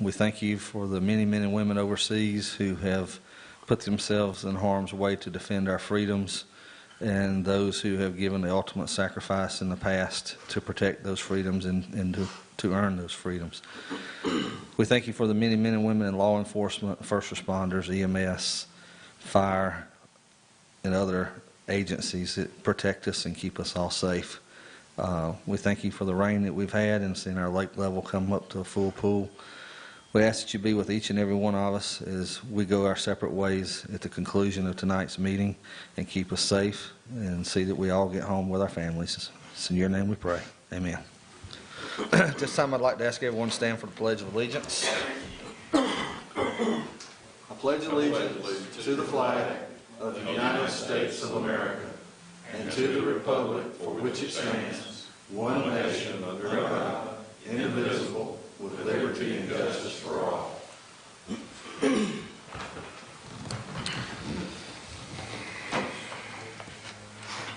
We thank you for the many men and women overseas who have put themselves in harm's way to defend our freedoms, and those who have given the ultimate sacrifice in the past to protect those freedoms and to earn those freedoms. We thank you for the many men and women in law enforcement, first responders, EMS, fire, and other agencies that protect us and keep us all safe. We thank you for the rain that we've had and seeing our lake level come up to a full pool. We ask that you be with each and every one of us as we go our separate ways at the conclusion of tonight's meeting, and keep us safe and see that we all get home with our families. It's in your name we pray. Amen. At this time, I'd like to ask everyone to stand for the Pledge of Allegiance. I pledge allegiance to the flag of the United States of America and to the republic for which it stands, one nation under God, indivisible, with liberty and justice for all.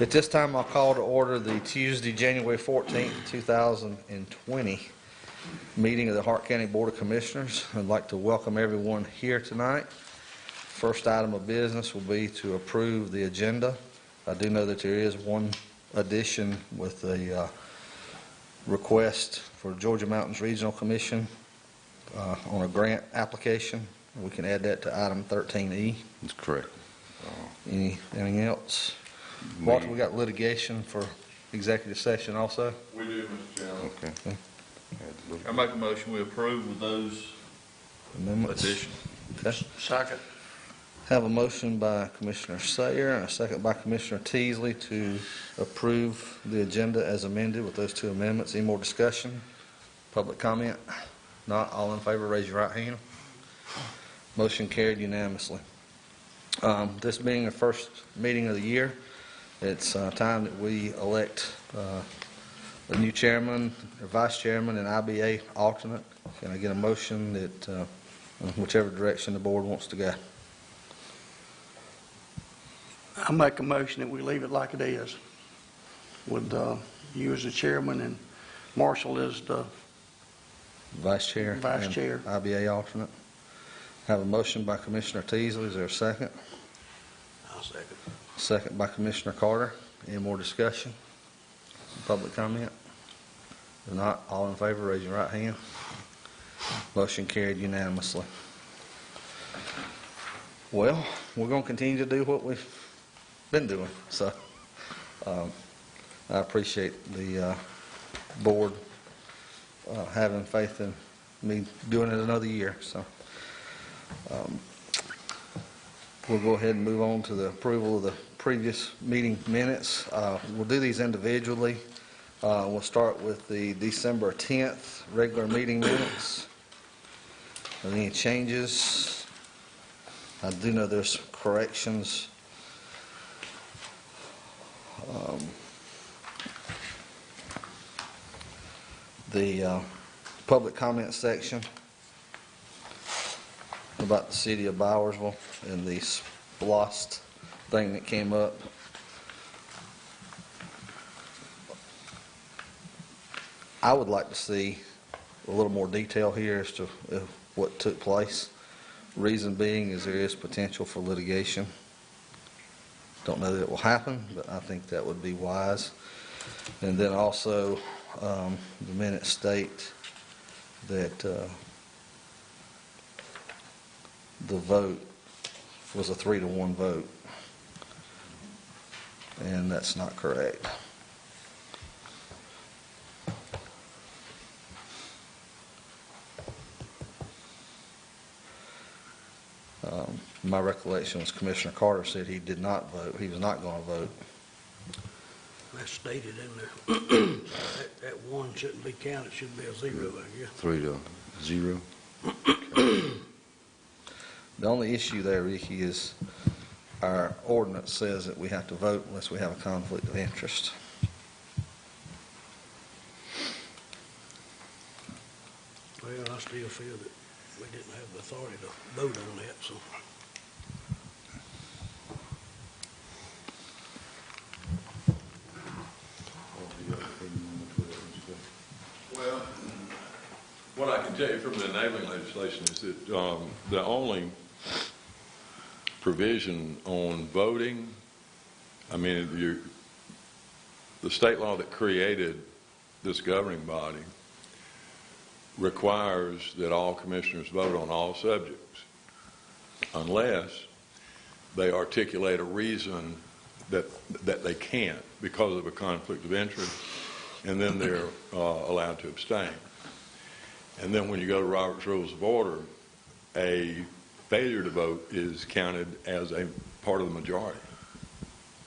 At this time, I'll call to order the Tuesday, January 14th, 2020 meeting of the Hart County Board of Commissioners. I'd like to welcome everyone here tonight. First item of business will be to approve the agenda. I do know that there is one addition with a request for Georgia Mountains Regional Commission on a grant application. We can add that to item 13E. That's correct. Anything else? Walter, we got litigation for executive session also? We do, Mr. Chairman. Okay. I make a motion we approve with those Amendments. additions. Okay. Second. Have a motion by Commissioner Sayer and a second by Commissioner Teasley to approve the agenda as amended with those two amendments. Any more discussion? Public comment? Not. All in favor, raise your right hand. Motion carried unanimously. This being the first meeting of the year, it's time that we elect a new chairman, or vice chairman, and IBA alternate. Can I get a motion that whichever direction the board wants to go? I make a motion that we leave it like it is, with you as the chairman and Marshall as the Vice chair. Vice and chair. IBA alternate. Have a motion by Commissioner Teasley. Is there a second? I'll second. Second by Commissioner Carter. Any more discussion? Public comment? If not, all in favor, raise your right hand. Motion carried unanimously. Well, we're going to continue to do what we've been doing. So I appreciate the board having faith in me doing it another year. So we'll go ahead and move on to the approval of the previous meeting minutes. We'll do these individually. We'll start with the December 10th regular meeting minutes. Are there any changes? I do know there's corrections. The public comment section about the city of Bowersville and the SPLOST thing that came up. I would like to see a little more detail here as to what took place. Reason being is there is potential for litigation. Don't know that it will happen, but I think that would be wise. And then also the minutes state that the vote was a 3-to-1 vote, and that's not correct. My recollection was Commissioner Carter said he did not vote. He was not going to vote. That's stated in there. that one shouldn't be counted. It should be a 0, I guess. 3-0. The only issue there, Ricky, is our ordinance says that we have to vote unless we have a conflict of interest. Well, I still feel that we didn't have the authority to vote on that, so. Well, what I can tell you from the enabling legislation is that the only provision on voting, I mean, the state law that created this governing body requires that all commissioners vote on all subjects unless they articulate a reason that they can't because of a conflict of interest, and then they're allowed to abstain. And then when you go to Robert's Rules of Order, a failure to vote is counted as a part of the majority.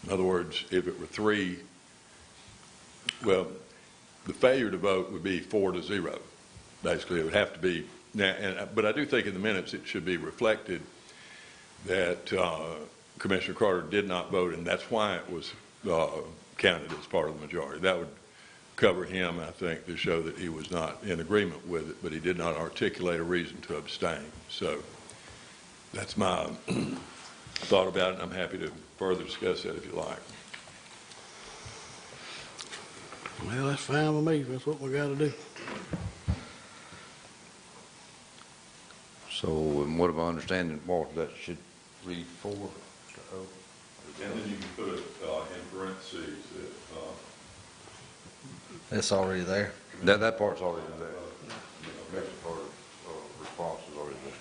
In other words, if it were 3, well, the failure to vote would be 4-0. Basically, it would have to be. Now, but I do think in the minutes it should be reflected that Commissioner Carter did not vote, and that's why it was counted as part of the majority. That would cover him, I think, to show that he was not in agreement with it, but he did not articulate a reason to abstain. So that's my thought about it, and I'm happy to further discuss that if you like. Well, that's fine with me. That's what we got to do. So, and what if I understand it, Walter, that should read 4-0? And then you can put in parentheses that It's already there. That part's already there. The next part of response is already there.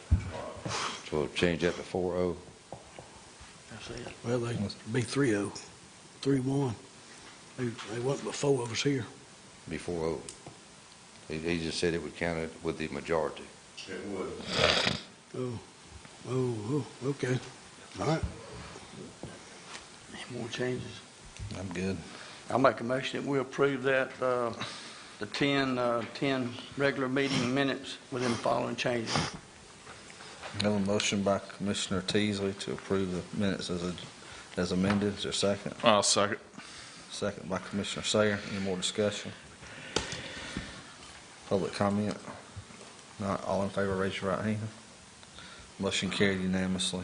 So we'll change that to 4-0. That's it. Well, they be 3-0, 3-1. They wasn't but 4 of us here. Be 4-0. He just said it would count it with the majority. it would. Oh, okay. All right. Any more changes? I'm good. I'll make a motion that we approve that, the 10 regular meeting minutes with them following changes. I have a motion by Commissioner Teasley to approve the minutes as amended. Is there a second? I'll second. Second by Commissioner Sayer. Any more discussion? Public comment? Not all in favor, raise your right hand. Motion carried unanimously.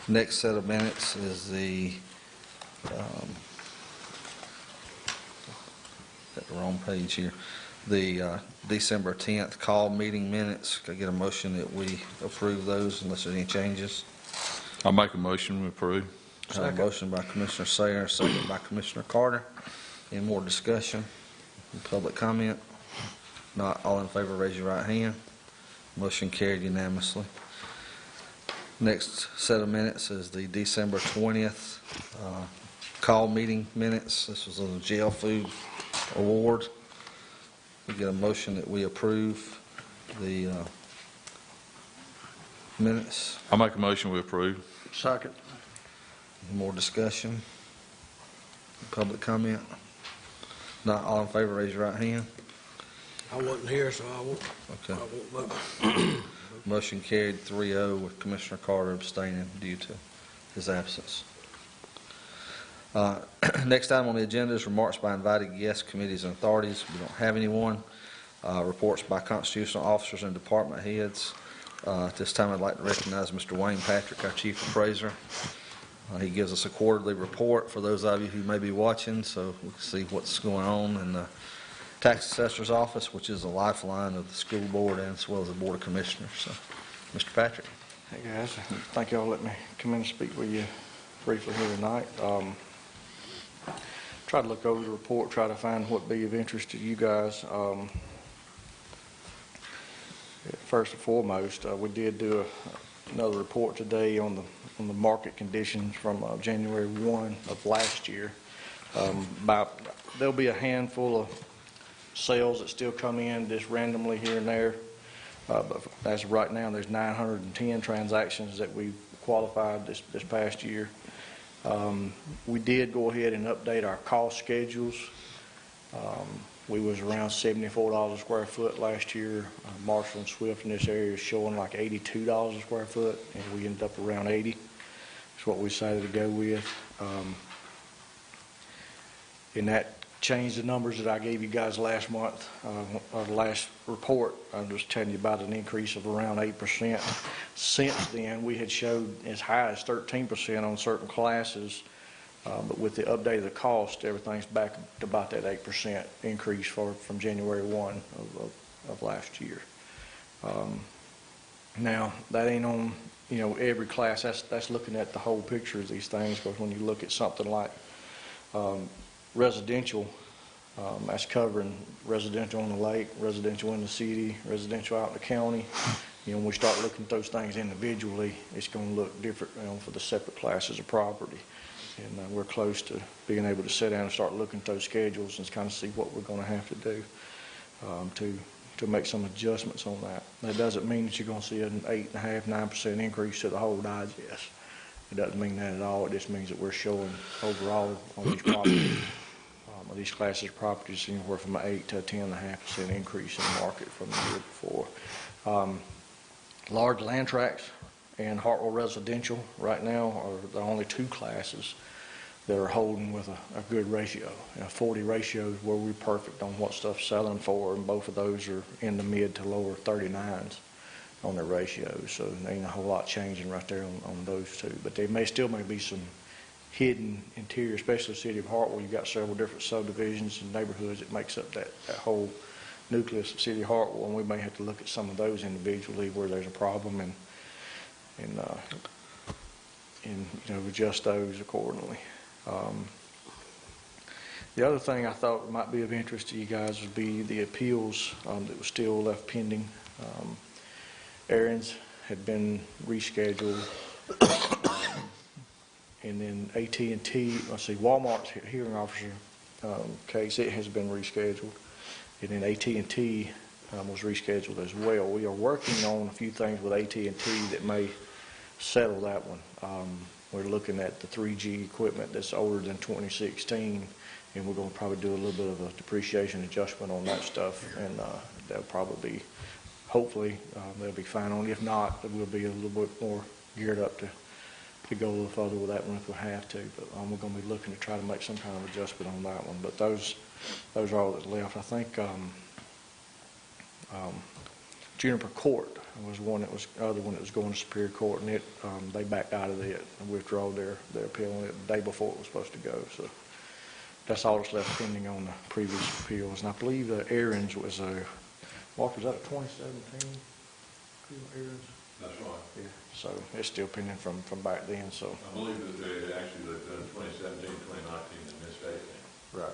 Next set of minutes is the, got the wrong page here, the December 10th call meeting minutes. Can I get a motion that we approve those unless there's any changes? I'll make a motion to approve. I have a motion by Commissioner Sayer, second by Commissioner Carter. Any more discussion? Public comment? Not all in favor, raise your right hand. Motion carried unanimously. Next set of minutes is the December 20th call meeting minutes. This was on the jail food award. We get a motion that we approve the minutes. I'll make a motion we approve. Second. Any more discussion? Public comment? Not all in favor, raise your right hand. I wasn't here, so I won't Okay. vote. Motion carried 3-0 with Commissioner Carter abstaining due to his absence. Next item on the agenda is remarks by invited guests, committees, and authorities. We don't have anyone. Reports by constitutional officers and department heads. At this time, I'd like to recognize Mr. Wayne Patrick, our chief appraiser. He gives us a quarterly report for those of you who may be watching, so we can see what's going on in the tax assessor's office, which is a lifeline of the school board and as well as the board of commissioners. So, Mr. Patrick. Hey guys, thank y'all for letting me come in and speak with you briefly here tonight. Try to look over the report, try to find what be of interest to you guys. First and foremost, we did do another report today on the market conditions from January 1 of last year. There'll be a handful of sales that still come in just randomly here and there. But as of right now, there's 910 transactions that we qualified this past year. We did go ahead and update our cost schedules. We was around $74 a square foot last year. Marshall and Swift in this area is showing like $82 a square foot, and we ended up around 80. That's what we decided to go with. And that changed the numbers that I gave you guys last month, or the last report. I'm just telling you about an increase of around 8%. Since then, we had showed as high as 13% on certain classes, but with the update of the cost, everything's back to about that 8% increase from January 1 of last year. Now, that ain't on, every class. That's looking at the whole picture of these things, because when you look at something like residential, that's covering residential on the lake, residential in the city, residential out in the county. When we start looking at those things individually, it's going to look different, for the separate classes of property. And we're close to being able to sit down and start looking at those schedules and kind of see what we're going to have to do to make some adjustments on that. That doesn't mean that you're going to see an 8.5%, 9% increase to the whole digest. It doesn't mean that at all. It just means that we're showing overall on these properties, these classes of properties, anywhere from an 8 to a 10.5% increase in the market from the year before. Large land tracts and Hartwell residential right now are the only two classes that are holding with a good ratio. 40 ratio is where we're perfect on what stuff's selling for, and both of those are in the mid to lower 39s on their ratios. So there ain't a whole lot changing right there on those two. But there still may be some hidden interior, especially the city of Hartwell. You've got several different subdivisions and neighborhoods that makes up that whole nucleus of city of Hartwell, and we may have to look at some of those individually where there's a problem and adjust those accordingly. The other thing I thought might be of interest to you guys would be the appeals that was still left pending. Aaron's had been rescheduled, and then AT&T, Walmart's hearing officer case, it has been rescheduled, and then AT&T was rescheduled as well. We are working on a few things with AT&T that may settle that one. We're looking at the 3G equipment that's older than 2016, and we're going to probably do a little bit of a depreciation adjustment on that stuff, and that'll probably be, hopefully, they'll be fine on it. If not, we'll be a little bit more geared up to go a little further with that one if we have to. But we're going to be looking to try to make some kind of adjustment on that one. But those are all that's left. I think Juniper Court was other one that was going to Superior Court, and they backed out of it and withdrew their appeal on it the day before it was supposed to go. So that's all that's left pending on the previous appeals. And I believe the Aaron's was Walker, was that a 2017? Aaron's? That's right. Yeah. So it's still pending from back then. So I believe that they've done 2017, 2019 in this state. right.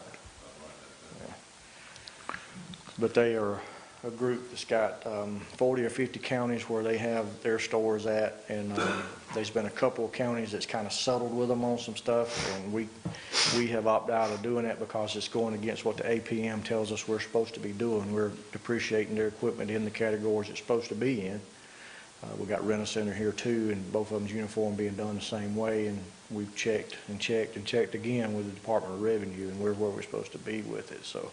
Yeah. But they are a group that's got 40 or 50 counties where they have their stores at, and there's been a couple of counties that's kind of settled with them on some stuff, and we have opted out of doing that because it's going against what the APM tells us we're supposed to be doing. We're depreciating their equipment in the categories it's supposed to be in. We got Rent-A-Center here too, and both of them's uniform being done the same way, and we've checked and checked and checked again with the Department of Revenue, and we're where we're supposed to be with it. So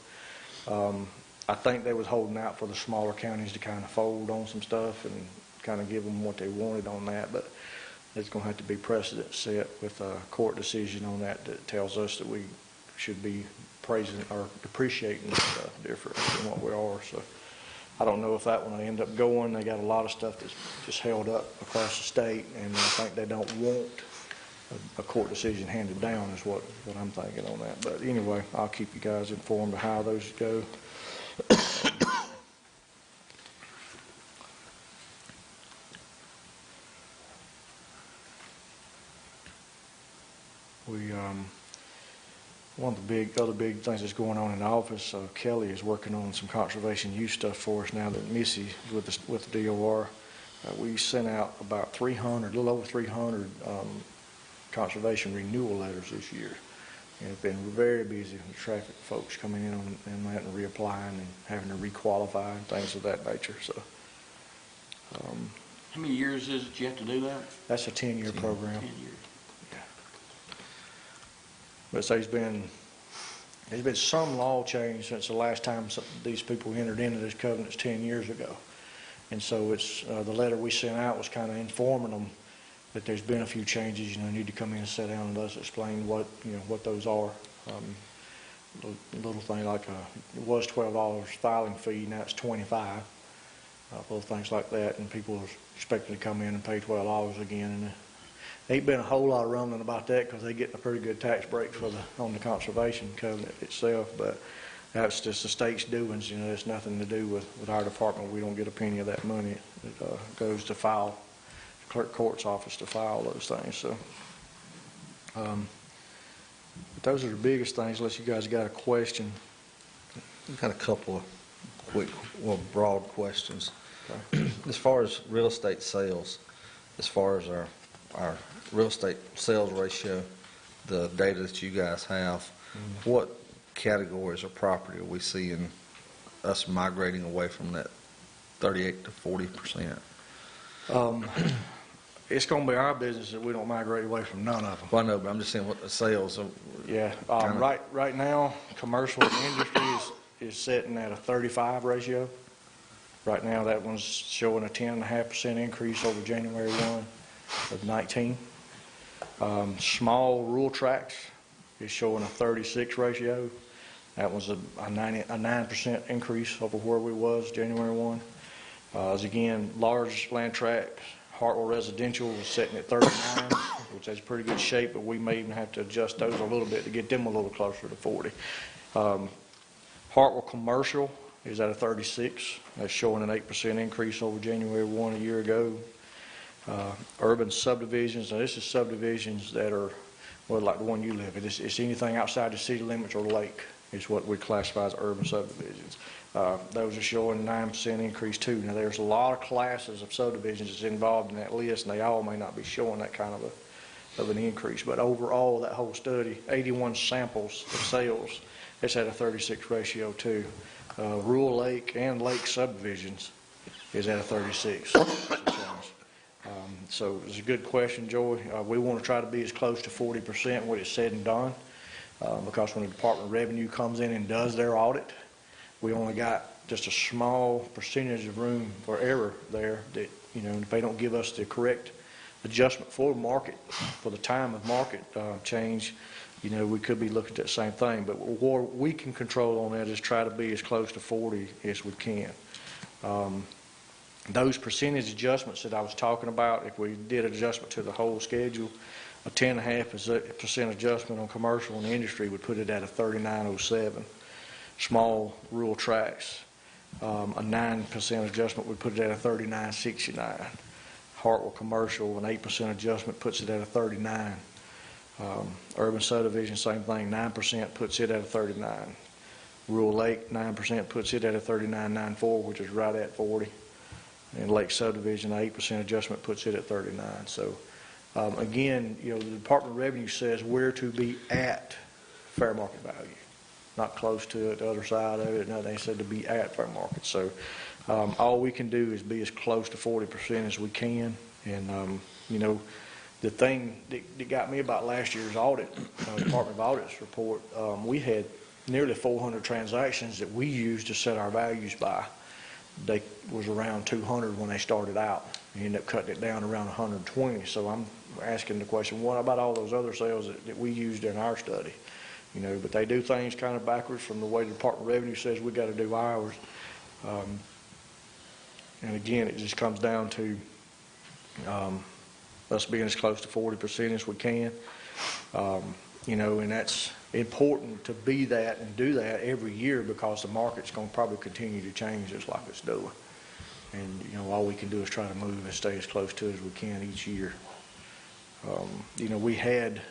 I think they was holding out for the smaller counties to kind of fold on some stuff and kind of give them what they wanted on that, but there's going to have to be precedent set with a court decision on that tells us that we should be praising or depreciating stuff different than what we are. So I don't know if that one will end up going. They got a lot of stuff that's just held up across the state, and I think they don't want a court decision handed down is what I'm thinking on that. But anyway, I'll keep you guys informed of how those go. One of the other big things that's going on in the office, Kelly is working on some conservation use stuff for us now that Missy with the DOR. We sent out about 300, a little over 300 conservation renewal letters this year. And it's been very busy with traffic folks coming in and that and reapplying and having to requalify and things of that nature. So, How many years is it you have to do that? that's a 10-year program. 10 years. But so there's been some law change since the last time these people entered into this covenants 10 years ago. And so it's the letter we sent out was kind of informing them that there's been a few changes. You need to come in and sit down and let us explain what those are. Little thing like it was $12 filing fee, now it's $25. Little things like that, and people are expecting to come in and pay $12 again. And ain't been a whole lot of rumbling about that because they get a pretty good tax break on the conservation covenant itself. But That's just the state's doings, you know, it's nothing to do with our department. We don't get a penny of that money. It goes to file, clerk court's office to file those things, so. But those are the biggest things, unless you guys got a question. We've got a couple of quick, well, broad questions. Okay. As far as real estate sales, as far as our real estate sales ratio, the data that you guys have, what categories of property are we seeing us migrating away from that 38 to 40%? It's going to be our business that we don't migrate away from none of them. Well, I know, but I'm just saying what the sales are. Yeah, kinda- right now, commercial industry is sitting at a 35 ratio. Right now, that one's showing a 10.5% increase over January 1 of 19. Small rural tracts is showing a 36 ratio. That was a 9% increase over where we was January 1. As again, large land tracts, Hartwell Residential was sitting at 39, which is pretty good shape, but we may even have to adjust those a little bit to get them a little closer to 40. Hartwell Commercial is at a 36. That's showing an 8% increase over January 1 a year ago. Urban subdivisions, now this is subdivisions that are, well, like the one you live in. It's anything outside the city limits or lake is what we classify as urban subdivisions. Those are showing 9% increase too. Now there's a lot of classes of subdivisions that's involved in that list, and they all may not be showing that kind of an increase. But overall, that whole study, 81 samples of sales, it's at a 36 ratio too. Rural lake and lake subdivisions is at a 36. So it's a good question, Joy. We want to try to be as close to 40% what is said and done, because when the Department of Revenue comes in and does their audit, we only got just a small percentage of room for error there that, you know, if they don't give us the correct adjustment for market, for the time of market change, you know, we could be looking at that same thing. But what we can control on that is try to be as close to 40 as we can. Those percentage adjustments that I was talking about, if we did an adjustment to the whole schedule, a 10.5% adjustment on commercial and industry would put it at a 3907. Small rural tracts, a 9% adjustment would put it at a 3969. Hartwell Commercial, an 8% adjustment puts it at a 39. Urban subdivision, same thing, 9% puts it at a 39. Rural Lake, 9% puts it at a 39.94, which is right at 40. And Lake Subdivision, 8% adjustment puts it at 39. So again, you know, the Department of Revenue says we're to be at fair market value, not close to it, the other side of it. No, they said to be at fair market. So all we can do is be as close to 40% as we can. And you know, the thing that got me about last year's audit, Department of Audit's report, we had nearly 400 transactions that we used to set our values by. They was around 200 when they started out. We ended up cutting it down around 120. So I'm asking the question, what about all those other sales that we used in our study? You know, but they do things kind of backwards from the way the Department of Revenue says we got to do ours. And again, it just comes down to us being as close to 40% as we can. You know, and that's important to be that and do that every year, because the market's going to probably continue to change just like it's doing. And, you know, all we can do is try to move and stay as close to it as we can each year. You know, we had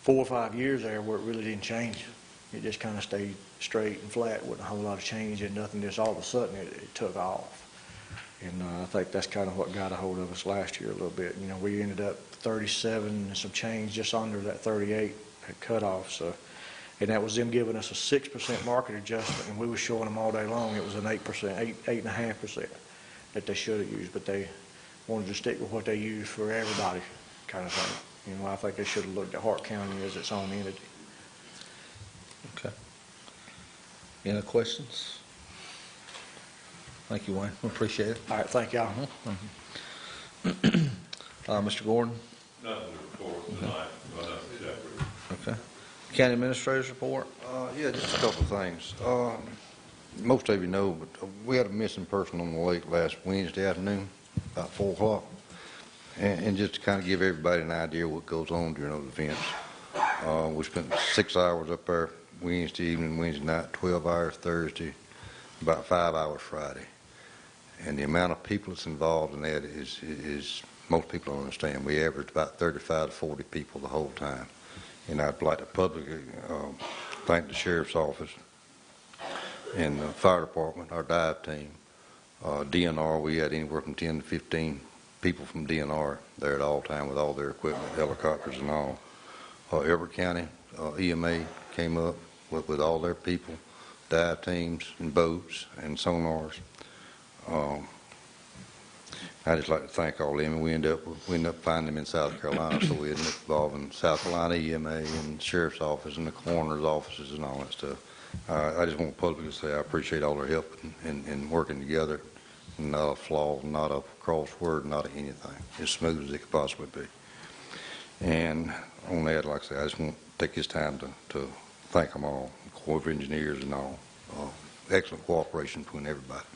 4 or 5 years there where it really didn't change. It just kind of stayed straight and flat, wasn't a whole lot of change and nothing. Just all of a sudden it took off. And I think that's kind of what got a hold of us last year a little bit. You know, we ended up 37 and some change, just under that 38 cutoff. So, and that was them giving us a 6% market adjustment, and we were showing them all day long it was an 8%, 8.5% that they should have used, but they wanted to stick with what they used for everybody, kind of thing. You know, I think they should have looked at Hart County as its own entity. Okay. Any other questions? Thank you, Wayne. We appreciate it. All right, thank y'all. Mr. Gordon? Nothing to report tonight, but separate. Okay. County Administrator's Report? Yeah, just a couple of things. Most of you know, but we had a missing person on the lake last Wednesday afternoon, about 4 o'clock. And just to kind of give everybody an idea what goes on during those events. We spent 6 hours up there Wednesday evening, Wednesday night, 12 hours Thursday, about 5 hours Friday. And the amount of people that's involved in that is most people don't understand. We average about 35 to 40 people the whole time. And I'd like to publicly thank the sheriff's office and the fire department, our dive team, DNR. We had anywhere from 10 to 15 people from DNR there at all time with all their equipment, helicopters and all. Everett County EMA came up with all their people, dive teams and boats and sonars. I'd just like to thank all of them, and we end up finding them in South Carolina, so we end up involving South Carolina EMA and the sheriff's office and the coroner's offices and all that stuff. I just want to publicly say I appreciate all their help in working together. Not a flaw, not a crossword, not anything. As smooth as it could possibly be. And on that, like I say, I just want to take this time to thank them all, the Corps of Engineers and all. Excellent cooperation between everybody.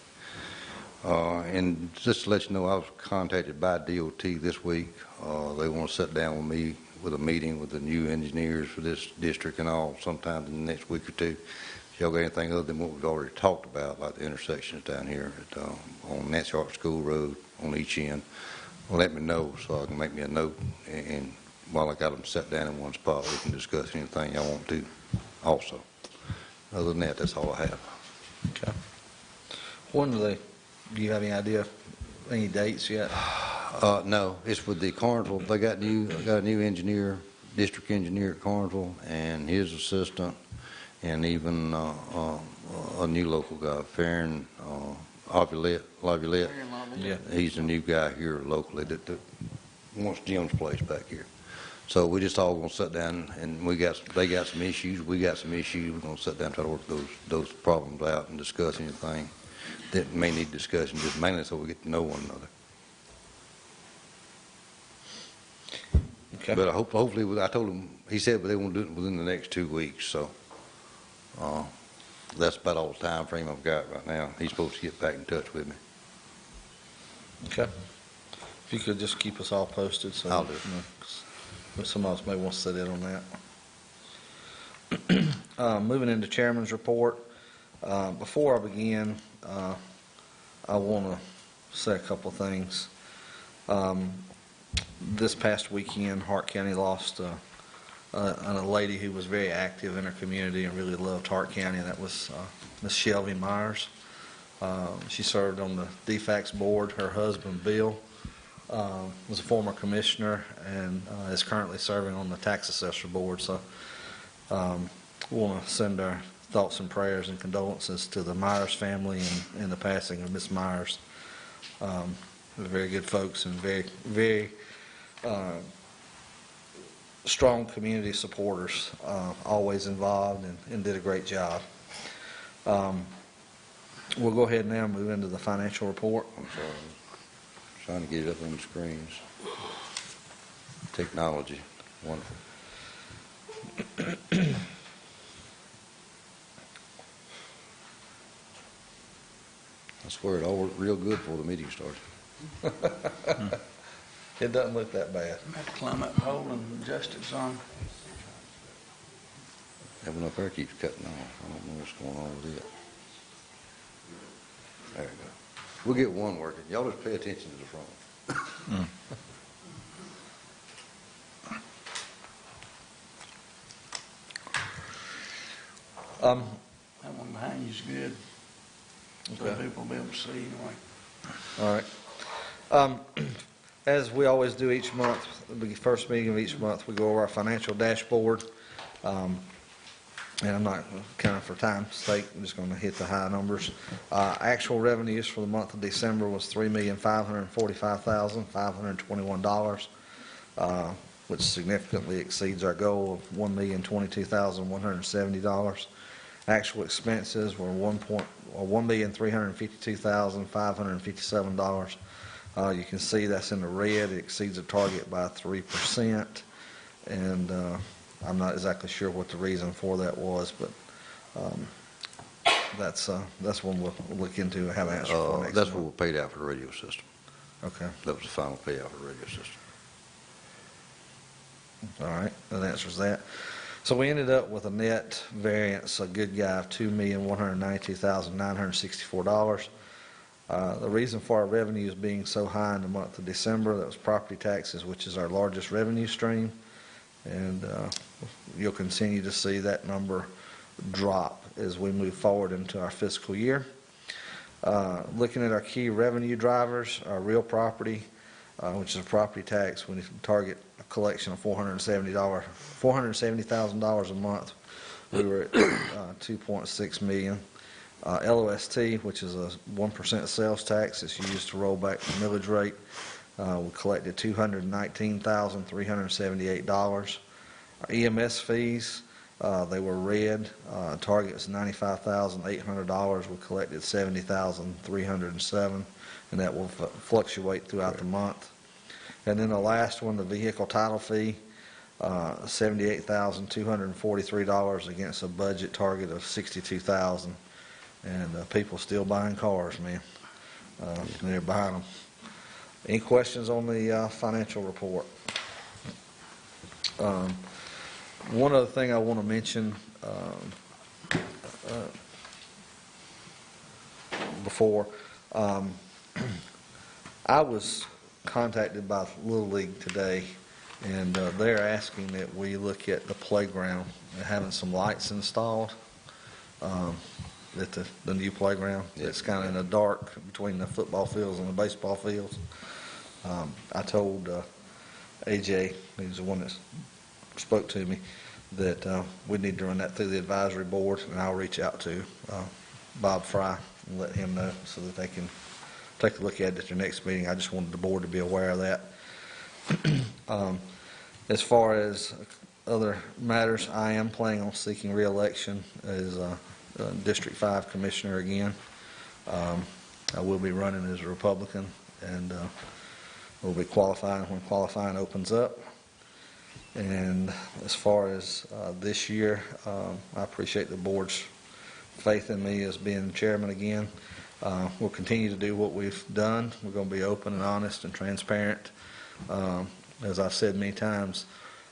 And just to let you know, I was contacted by DOT this week. They want to sit down with me with a meeting with the new engineers for this district and all sometime in the next week or two. If y'all got anything other than what we've already talked about, like the intersections down here on Nancy Hart School Road on each end, let me know so I can make me a note. And while I got them set down in one spot, we can discuss anything y'all want to also. Other than that, that's all I have. Okay. When do you have any idea, any dates yet? No, it's with the Carnival. They got a new engineer, district engineer at Carnival, and his assistant, and even a new local guy, Farron Laviolette. Yeah. He's the new guy here locally that wants Jim's place back here. So we just all gonna sit down, and they got some issues, we got some issues. We're gonna sit down and try to work those problems out and discuss anything that may need discussion, just mainly so we get to know one another. Okay. But hopefully, I told him, he said they want to do it within the next 2 weeks, so that's about all the time frame I've got right now. He's supposed to get back in touch with me. Okay. If you could just keep us all posted, so I'll do. Someone else may want to sit in on that. Moving into Chairman's report. Before I begin, I want to say a couple of things. This past weekend, Hart County lost a lady who was very active in her community and really loved Hart County, and that was Miss Shelby Myers. She served on the DFACS board. Her husband, Bill, was a former commissioner and is currently serving on the tax assessor board. So we want to send our thoughts and prayers and condolences to the Myers family and the passing of Miss Myers. They're very good folks and very, very strong community supporters, always involved and did a great job. We'll go ahead now and move into the financial report. I'm sorry. Trying to get it up on the screens. Technology, wonderful. I swear it all worked real good before the meeting started. It doesn't look that bad. I have to climb that pole and adjust it some. That one up there keeps cutting off. I don't know what's going on with it. There we go. We'll get one working. Y'all just pay attention to the front. That one behind you is good. So Okay. people will be able to see anyway. All right. As we always do each month, the first meeting of each month, we go over our financial dashboard. And I'm not, kind of for time's sake, I'm just going to hit the high numbers. Actual revenues for the month of December was $3,545,521, which significantly exceeds our goal of $1,022,170. Actual expenses were $1,352,557. You can see that's in the red. It exceeds the target by 3%. And I'm not exactly sure what the reason for that was, but that's one we'll look into and have an answer for next That's month. what we paid out for the radio system. Okay. That was the final payout for the radio system. All right. That answers that. So we ended up with a net variance, a good guy, of $2,192,964. The reason for our revenues being so high in the month of December, that was property taxes, which is our largest revenue stream. And you'll continue to see that number drop as we move forward into our fiscal year. Looking at our key revenue drivers, our real property, which is a property tax, we target a collection of $470,000 a month. We were at 2.6 million. LOST, which is a 1% sales tax, it's used to roll back the millage rate. We collected $219,378. Our EMS fees, they were red. Target was $95,800. We collected $70,307, and that will fluctuate throughout the month. And then the last one, the vehicle title fee, $78,243 against a budget target of $62,000. And people still buying cars, man. They're buying them. Any questions on the financial report? One other thing I want to mention before, I was contacted by Little League today, and they're asking that we look at the playground and having some lights installed at the new playground. It's kind of in the dark between the football fields and the baseball fields. I told AJ, who's the one that spoke to me, that we need to run that through the advisory board, and I'll reach out to Bob Fry and let him know so that they can take a look at it at their next meeting. I just wanted the board to be aware of that. As far as other matters, I am planning on seeking re-election as District 5 Commissioner again. I will be running as a Republican, and we'll be qualifying when qualifying opens up. And as far as this year, I appreciate the board's faith in me as being chairman again. We'll continue to do what we've done. We're going to be open and honest and transparent. As I've said many times,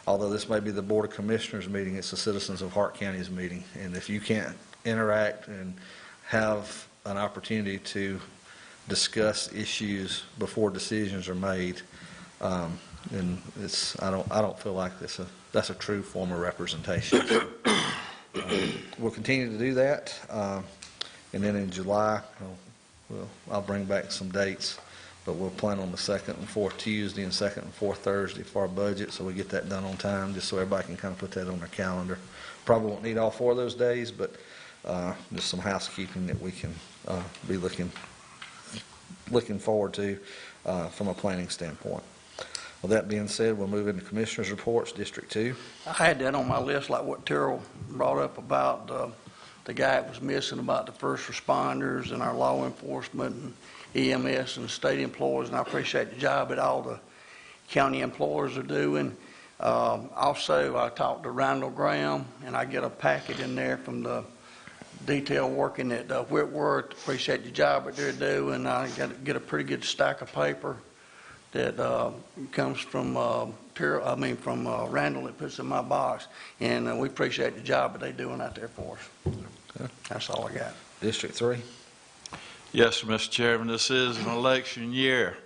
although this may be the Board of Commissioners meeting, it's the citizens of Hart County's meeting. And if you can't interact and have an opportunity to discuss issues before decisions are made, and I don't feel like that's a true form of representation. We'll continue to do that, and then in July, I'll bring back some dates, but we'll plan on the second and fourth Tuesday and second and fourth Thursday for our budget, so we get that done on time, just so everybody can kind of put that on their calendar. Probably won't need all 4 of those days, but just some housekeeping that we can be looking forward to from a planning standpoint. With that being said, we'll move into Commissioners' Reports, District 2. I had that on my list, like what Terrell brought up about the guy that was missing, about the first responders and our law enforcement and EMS and the state employees, and I appreciate the job that all the county employers are doing. Also, I talked to Randall Graham, and I get a packet in there from the detail working at Whitworth. Appreciate the job that they're doing. I get a pretty good stack of paper that comes from Randall that puts in my box, and we appreciate the job that they're doing out there for us. Okay. That's all I got. District 3. Yes, sir, Mr. Chairman, this is an election year,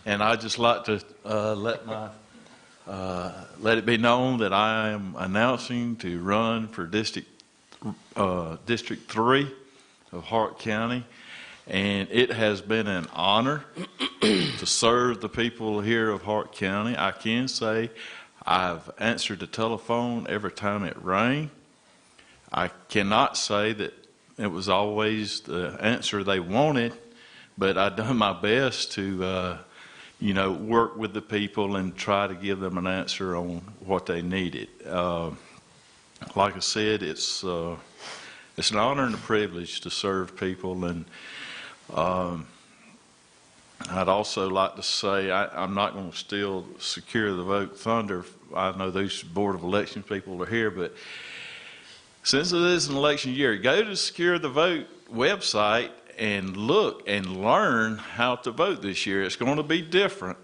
and I'd just like to let it be known that I am announcing to run for District 3 of Hart County, and it has been an honor to serve the people here of Hart County. I can say I've answered the telephone every time it rang. I cannot say that it was always the answer they wanted, but I've done my best to work with the people and try to give them an answer on what they needed. Like I said, it's an honor and a privilege to serve people, and I'd also like to say I'm not going to steal Secure the Vote thunder. I know those Board of Elections people are here, but since it is an election year, go to Secure the Vote website and look and learn how to vote this year. It's going to be different.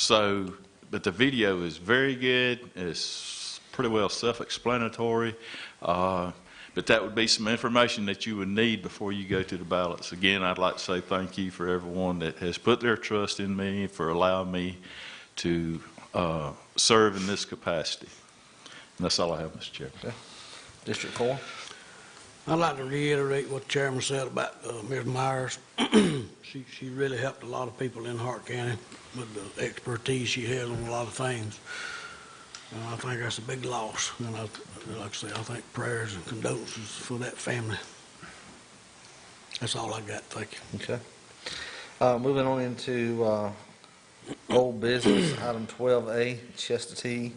But the video is very good. It's pretty well self-explanatory. But that would be some information that you would need before you go to the ballots. Again, I'd like to say thank you for everyone that has put their trust in me, for allowing me to serve in this capacity. And that's all I have, Mr. Chairman. District 4? I'd like to reiterate what the chairman said about Ms. Myers. She really helped a lot of people in Hart County with the expertise she has on a lot of things. And I think that's a big loss. And like I say, I think prayers and condolences for that family. That's all I got. Thank you. Okay. Moving on into old business, item 12A, Chattahoochee,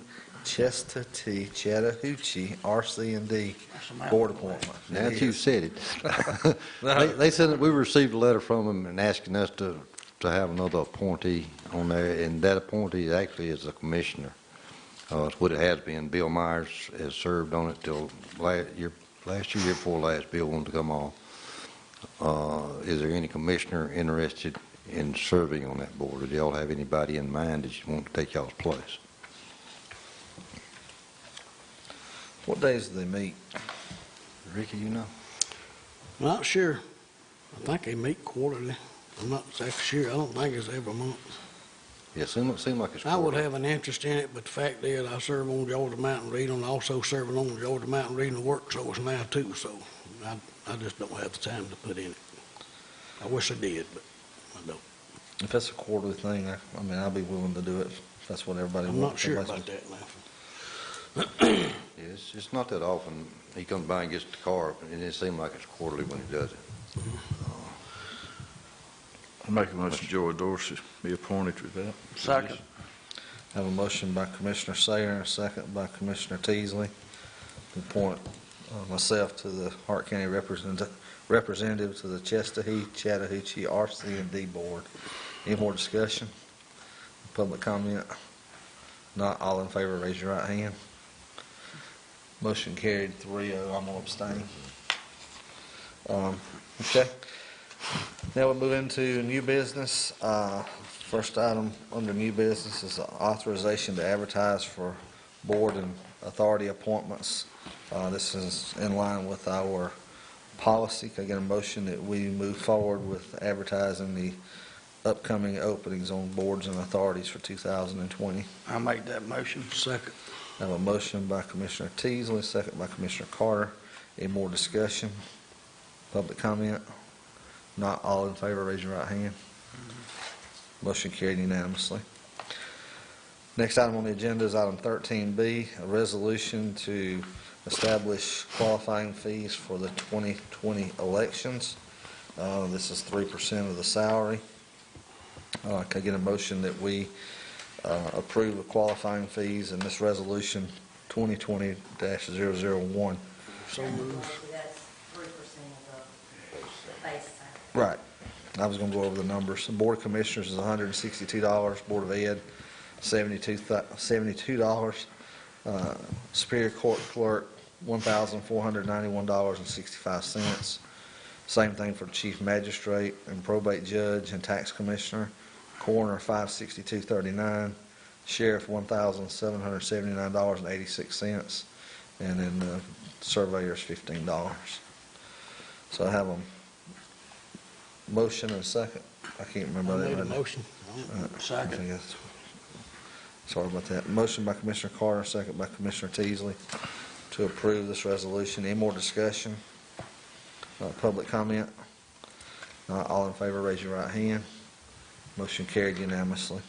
RC&D Board appointment. Now that you've said it. They said that we received a letter from them and asking us to have another appointee on there, and that appointee actually is a commissioner. It's what it has been. Bill Myers has served on it till last year before last. Bill wanted to come on. Is there any commissioner interested in serving on that board? Do y'all have anybody in mind that you want to take y'all's place? What days do they meet? Ricky, you know? Not sure. I think they meet quarterly. I'm not exactly sure. I don't think it's every month. Yeah, seem like it's. I would have an interest in it, but the fact is, I serve on Georgia Mountain Regional and also serving on the Georgia Mountain Regional Work Source now too, so I just don't have the time to put in it. I wish I did, but I don't. If that's a quarterly thing, I mean, I'll be willing to do it if that's what everybody wants. I'm not sure about that now. Yeah, it's not that often. He comes by and gets the car, and it seems like it's quarterly when he does it. I make a motion Joey Dorsey be appointed to that. Second. Have a motion by Commissioner Sayer and a second by Commissioner Teasley to appoint myself to the Hart County representative to the Chattahoochee RC&D Board. Any more discussion? Public comment? Not all in favor, raise your right hand. Motion carried 3-0. I'm going to abstain. Okay. Now we'll move into new business. First item under new business is authorization to advertise for board and authority appointments. This is in line with our policy. Can I get a motion that we move forward with advertising the upcoming openings on boards and authorities for 2020? I'll make that motion. Second. I have a motion by Commissioner Teasley, second by Commissioner Carter. Any more discussion? Public comment? Not all in favor, raise your right hand. Motion carried unanimously. Next item on the agenda is item 13B, a resolution to establish qualifying fees for the 2020 elections. This is 3% of the salary. Can I get a motion that we approve the qualifying fees in this resolution 2020-001? So moved. That's 3% of the base salary. Right. I was going to go over the numbers. The Board of Commissioners is $162. Board of Ed, $72. Superior Court Clerk, $1,491.65. Same thing for Chief Magistrate and Probate Judge and Tax Commissioner. Coroner, $562.39. Sheriff, $1,779.86. And then the Surveyor's $15. So I have a motion and a second. I can't remember I that made a right now. motion. Second. Yes. Sorry about that. Motion by Commissioner Carter, second by Commissioner Teasley to approve this resolution. Any more discussion? Public comment? Not all in favor, raise your right hand. Motion carried unanimously.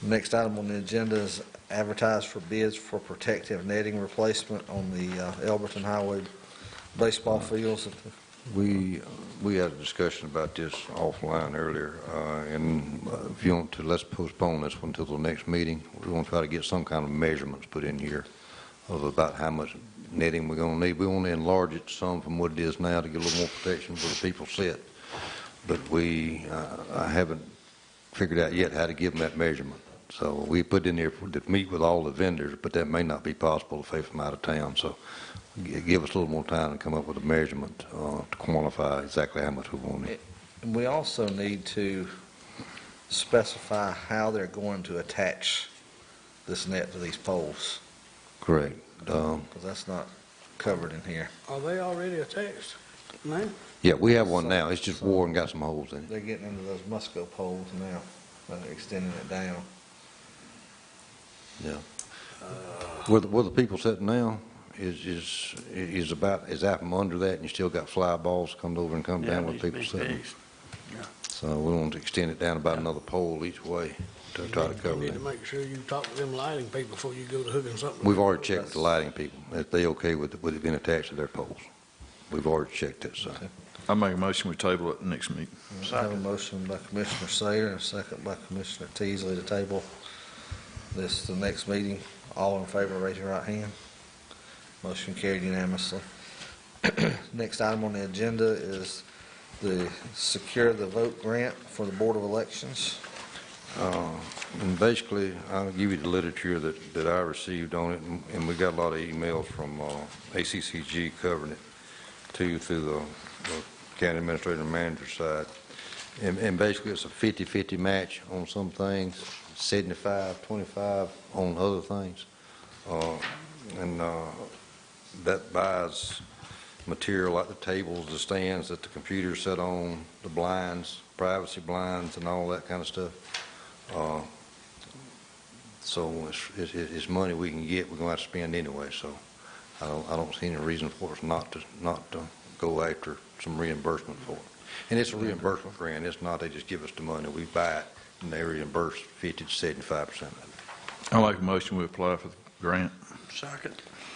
Next item on the agenda is advertise for bids for protective netting replacement on the Elberton Highway baseball fields. We had a discussion about this offline earlier, and if you want to, let's postpone this one until the next meeting. We want to try to get some kind of measurements put in here of about how much netting we're going to need. We want to enlarge it some from what it is now to get a little more protection where the people sit. But I haven't figured out yet how to give them that measurement. So we put in there to meet with all the vendors, but that may not be possible if they're from out of town. So give us a little more time to come up with a measurement to quantify exactly how much we want it. And we also need to specify how they're going to attach this net to these poles. Correct. Because that's not covered in here. Are they already attached now? Yeah, we have one now. It's just wore and got some holes in it. They're getting into those Musco poles now, they're extending it down. Yeah. Where the people sitting now is out from under that, and you still got fly balls coming over and come Yeah, down it where needs to people be sitting. fixed. So we want to extend it down about another pole each way to try to cover You need to that. make sure you talk to them lighting people before you go to hooking something. We've already checked with the lighting people, if they okay with it being attached to their poles. We've already checked it, so. I make a motion, we table it next meeting. I have a motion by Commissioner Sayer and a second by Commissioner Teasley to table this to the next meeting. All in favor, raise your right hand. Motion carried unanimously. Next item on the agenda is the Secure the Vote grant for the Board of Elections. And basically, I'll give you the literature that I received on it, and we got a lot of emails from ACCG covering it, too, through the county administrator and manager side. And basically, it's a 50-50 match on some things, 75-25 on other things. And that buys material like the tables, the stands that the computers sit on, the blinds, privacy blinds, and all that kind of stuff. So it's money we can get, we're going to have to spend anyway, so I don't see any reason for us not to go after some reimbursement for it. And it's a reimbursement grant, it's not they just give us the money, we buy it, and they reimburse 50 to 75% of it. I make a motion, we apply for the grant. Second.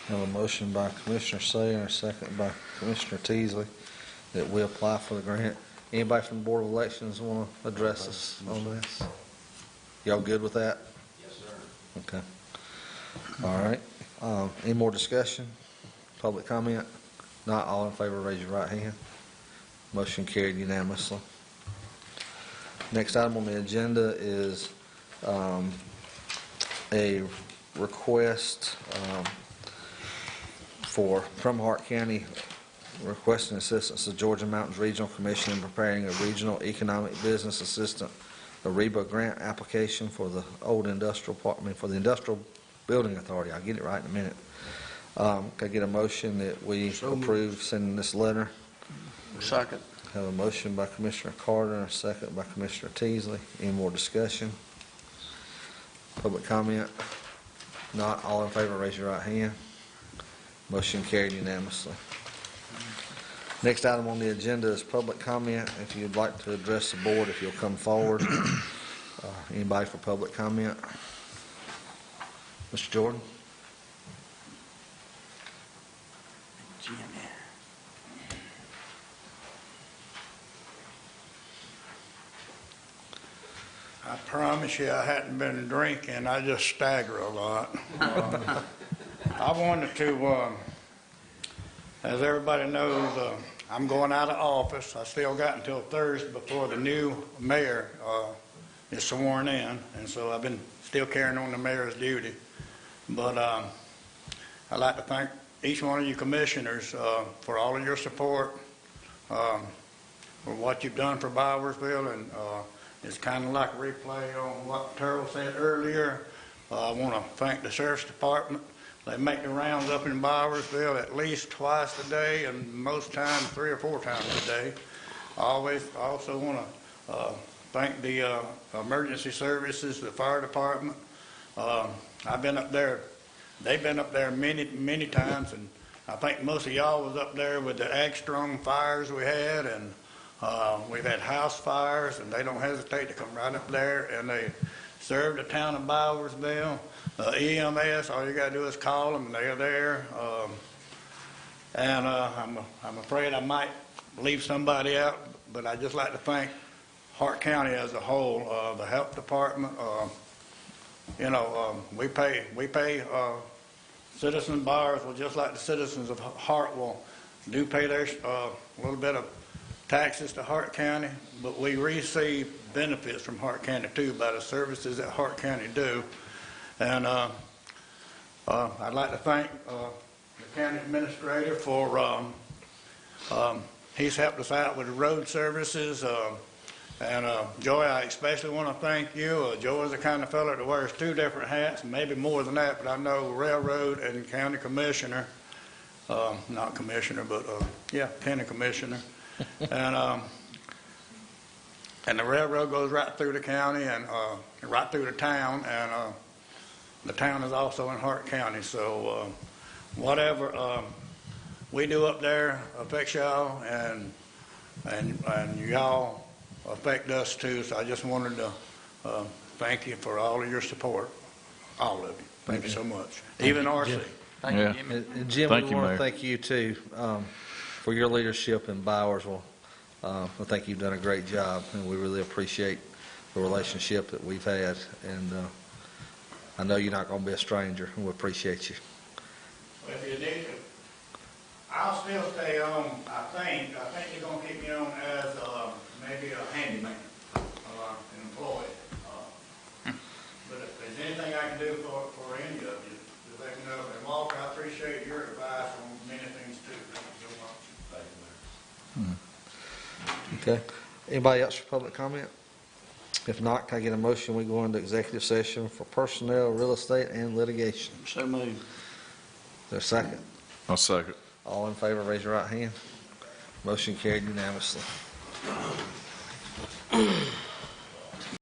I have a motion by Commissioner Sayer and a second by Commissioner Teasley that we apply for the grant. Anybody from the Board of Elections want to address us on this? Y'all good with that? Yes, sir. Okay. All right. Any more discussion? Public comment? Not all in favor, raise your right hand. Motion carried unanimously. Next item on the agenda is a request from Hart County requesting assistance to Georgia Mountains Regional Commission in preparing a regional economic business assistant, a REBA grant application for the old industrial part, for the Industrial Building Authority. I'll get it right in a minute. Can I get a motion that we approve sending this letter? Second. Have a motion by Commissioner Carter and a second by Commissioner Teasley. Any more discussion? Public comment? Not all in favor, raise your right hand. Motion carried unanimously. Next item on the agenda is public comment. If you'd like to address the board, if you'll come forward. Anybody for public comment? Mr. Jordan? I promise you I hadn't been drinking, I just stagger a lot. I wanted to, as everybody knows, I'm going out of office. I still got until Thursday before the new mayor is sworn in, and so I've been still carrying on the mayor's duty. But I'd like to thank each one of you commissioners for all of your support, for what you've done for Bowersville, and it's kind of like a replay on what Terrell said earlier. I want to thank the Sheriff's Department. They make the rounds up in Bowersville at least twice a day, and most times 3 or 4 times a day. I also want to thank the emergency services, the fire department. I've been up there. They've been up there many times, and I think most of y'all was up there with the Agstrong fires we had, and we've had house fires, and they don't hesitate to come right up there, and they serve the town of Bowersville. EMS, all you got to do is call them, and they're there. I'm afraid I might leave somebody out, but I'd just like to thank Hart County as a whole, the health department. We pay citizens of Bowersville just like the citizens of Hart do pay their little bit of taxes to Hart County, but we receive benefits from Hart County too by the services that Hart County do. And I'd like to thank the county administrator for he's helped us out with the road services. And Joey, I especially want to thank you. Joe is the kind of fellow that wears two different hats, maybe more than that, but I know railroad and county commissioner, not commissioner, but county commissioner. And the railroad goes right through the county and right through the town, and the town is also in Hart County. So whatever we do up there affects y'all, and y'all affect us too. So I just wanted to thank you for all of your support, all of you. Thank you so much. Even RC. Thank you, Yeah. Jimmy. And Jim, Thank we you, want to Mayor. thank you too for your leadership in Bowersville. I think you've done a great job, and we really appreciate the relationship that we've had. And I know you're not going to be a stranger, and we appreciate you. If you need to, I'll still stay on. I think you're gonna keep me on as maybe a handyman, an employee. But if there's anything I can do for any of you, just let me know. And Walter, I appreciate your advice on many things too. Thank you so much. Thank you, Mayor. Okay. Anybody else for public comment? If not, can I get a motion? We go into executive session for personnel, real estate, and litigation. So moved. Is there a second? I'll second. All in favor, raise your right hand. Motion carried unanimously.